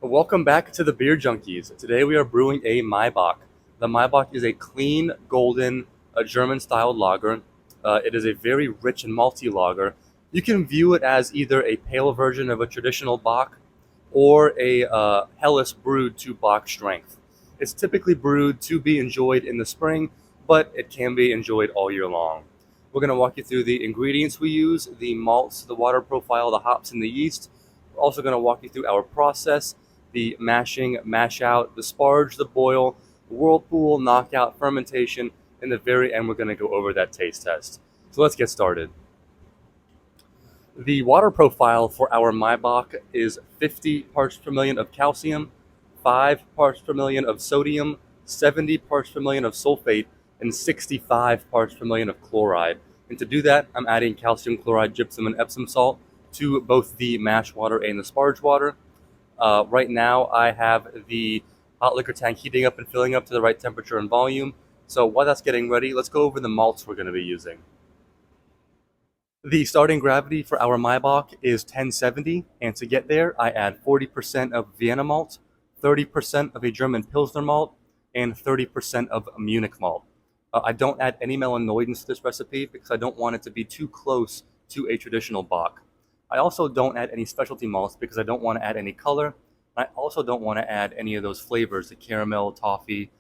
Welcome back to the Beer Junkies. Today we are brewing a Maibock. The Maibock is a clean, golden, German-styled lager. It is a very rich and malty lager. You can view it as either a pale version of a traditional bock or a Helles brewed to bock strength. It's typically brewed to be enjoyed in the spring, but it can be enjoyed all year long. We're going to walk you through the ingredients we use, the malts, the water profile, the hops, and the yeast. We're also going to walk you through our process, the mashing, mash out, the sparge, the boil, whirlpool, knockout, fermentation. In the very end, we're going to go over that taste test. So let's get started. The water profile for our Maibock is 50 parts per million of calcium, 5 parts per million of sodium, 70 parts per million of sulfate, and 65 parts per million of chloride. And to do that, I'm adding calcium chloride, gypsum, and Epsom salt to both the mash water and the sparge water. Right now, I have the hot liquor tank heating up and filling up to the right temperature and volume. So while that's getting ready, let's go over the malts we're going to be using. The starting gravity for our Maibock is 1070, and to get there, I add 40% of Vienna malt, 30% of a German Pilsner malt, and 30% of Munich malt. I don't add any melanoidins to this recipe because I don't want it to be too close to a traditional bock. I also don't add any specialty malts because I don't want to add any color. I also don't want to add any of those flavors, the caramel, toffee,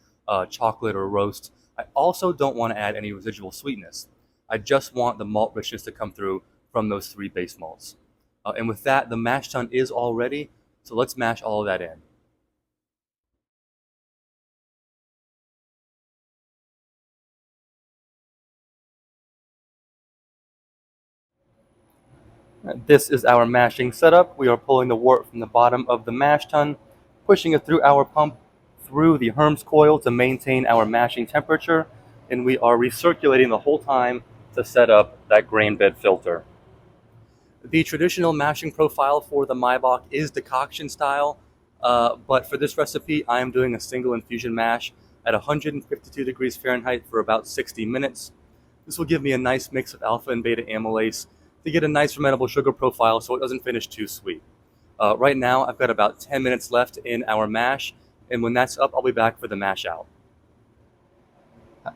chocolate, or roast. I also don't want to add any residual sweetness. I just want the malt richness to come through from those three base malts. And with that, the mash tun is all ready, so let's mash all of that in. This is our mashing setup. We are pulling the wort from the bottom of the mash tun, pushing it through our pump through the Herms coil to maintain our mashing temperature, and we are recirculating the whole time to set up that grain bed filter. The traditional mashing profile for the Maibock is decoction style, but for this recipe, I am doing a single infusion mash at 152 degrees Fahrenheit for about 60 minutes. This will give me a nice mix of alpha and beta amylase to get a nice fermentable sugar profile so it doesn't finish too sweet. Right now, I've got about 10 minutes left in our mash, and when that's up, I'll be back for the mash out.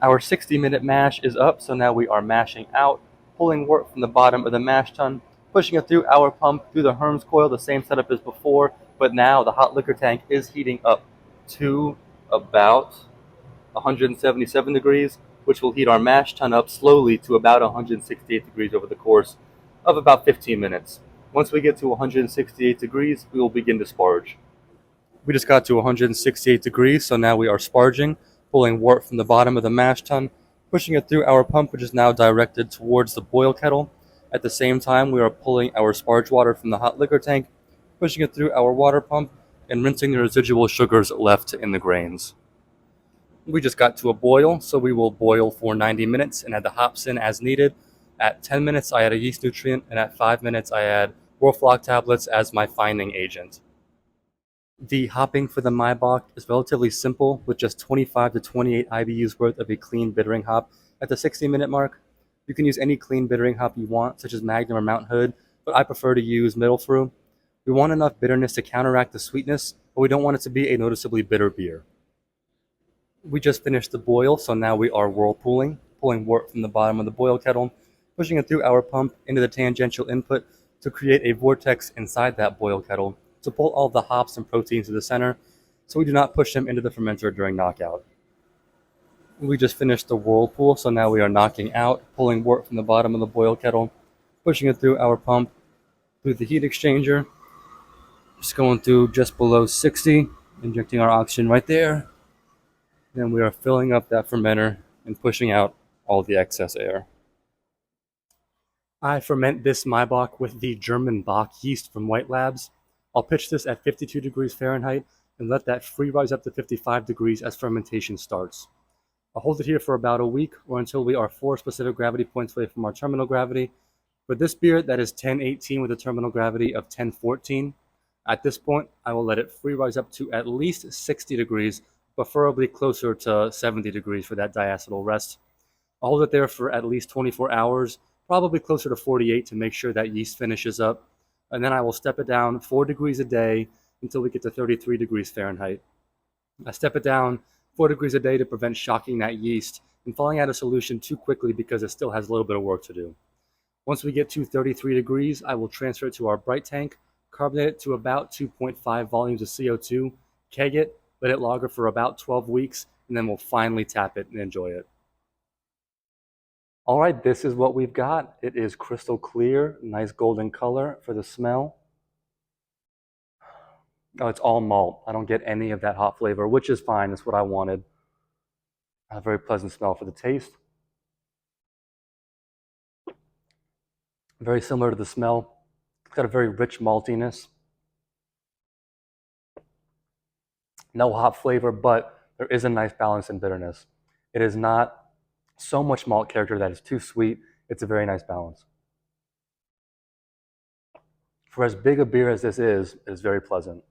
Our 60-minute mash is up, so now we are mashing out, pulling wort from the bottom of the mash tun, pushing it through our pump through the Herms coil, the same setup as before, but now the hot liquor tank is heating up to about 177 degrees, which will heat our mash tun up slowly to about 168 degrees over the course of about 15 minutes. Once we get to 168 degrees, we will begin to sparge. We just got to 168 degrees, so now we are sparging, pulling wort from the bottom of the mash tun, pushing it through our pump, which is now directed towards the boil kettle. At the same time, we are pulling our sparge water from the hot liquor tank, pushing it through our water pump, and rinsing the residual sugars left in the grains. We just got to a boil, so we will boil for 90 minutes and add the hops in as needed. At 10 minutes, I add a yeast nutrient, and at 5 minutes, I add Wolflock tablets as my fining agent. The hopping for the Maibock is relatively simple, with just 25 to 28 IBUs worth of a clean bittering hop at the 60-minute mark. You can use any clean bittering hop you want, such as Magnum or Mount Hood, but I prefer to use Middle Through. We want enough bitterness to counteract the sweetness, but we don't want it to be a noticeably bitter beer. We just finished the boil, so now we are whirlpooling, pulling wort from the bottom of the boil kettle, pushing it through our pump into the tangential input to create a vortex inside that boil kettle to pull all the hops and proteins to the center so we do not push them into the fermenter during knockout. We just finished the whirlpool, so now we are knocking out, pulling wort from the bottom of the boil kettle, pushing it through our pump, through the heat exchanger, just going through just below 60, injecting our oxygen right there. Then we are filling up that fermenter and pushing out all the excess air. I ferment this Maibock with the German Bock yeast from White Labs. I'll pitch this at 52 degrees Fahrenheit and let that free rise up to 55 degrees as fermentation starts. I'll hold it here for about a week or until we are 4 specific gravity points away from our terminal gravity. For this beer, that is 1018 with a terminal gravity of 1014. At this point, I will let it free rise up to at least 60 degrees, preferably closer to 70 degrees for that diacetyl rest. I'll hold it there for at least 24 hours, probably closer to 48 to make sure that yeast finishes up. And then I will step it down 4 degrees a day until we get to 33 degrees Fahrenheit. I step it down 4 degrees a day to prevent shocking that yeast and falling out of solution too quickly because it still has a little bit of work to do. Once we get to 33 degrees, I will transfer it to our bright tank, carbonate it to about 2.5 volumes of CO2, keg it, let it lager for about 12 weeks, and then we'll finally tap it and enjoy it. All right, this is what we've got. It is crystal clear, nice golden color for the smell. Oh, it's all malt. I don't get any of that hop flavor, which is fine. That's what I wanted. A very pleasant smell for the taste. Very similar to the smell. It's got a very rich maltiness. No hop flavor, but there is a nice balance in bitterness. It is not so much malt character that is too sweet. It's a very nice balance. For as big a beer as this is, it is very pleasant.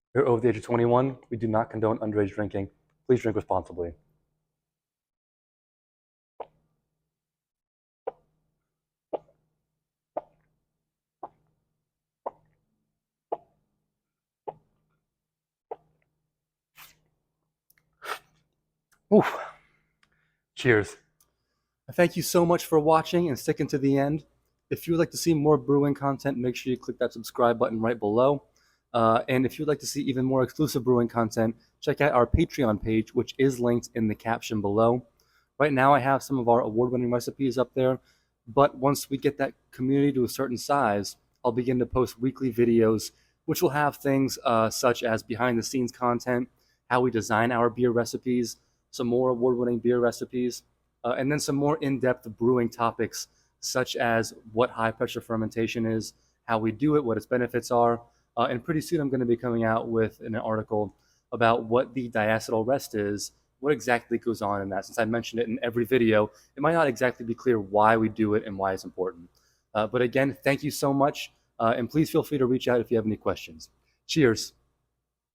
If you're over the age of 21, we do not condone underage drinking. Please drink responsibly. Oof. Cheers. Thank you so much for watching and sticking to the end. If you would like to see more brewing content, make sure you click that subscribe button right below. And if you'd like to see even more exclusive brewing content, check out our Patreon page, which is linked in the caption below. Right now, I have some of our award-winning recipes up there, but once we get that community to a certain size, I'll begin to post weekly videos, which will have things such as behind-the-scenes content, how we design our beer recipes, some more award-winning beer recipes, and then some more in-depth brewing topics, such as what high-pressure fermentation is, how we do it, what its benefits are, and pretty soon I'm going to be coming out with an article about what the diacetyl rest is, what exactly goes on in that. Since I mentioned it in every video, it might not exactly be clear why we do it and why it's important. But again, thank you so much, and please feel free to reach out if you have any questions. Cheers.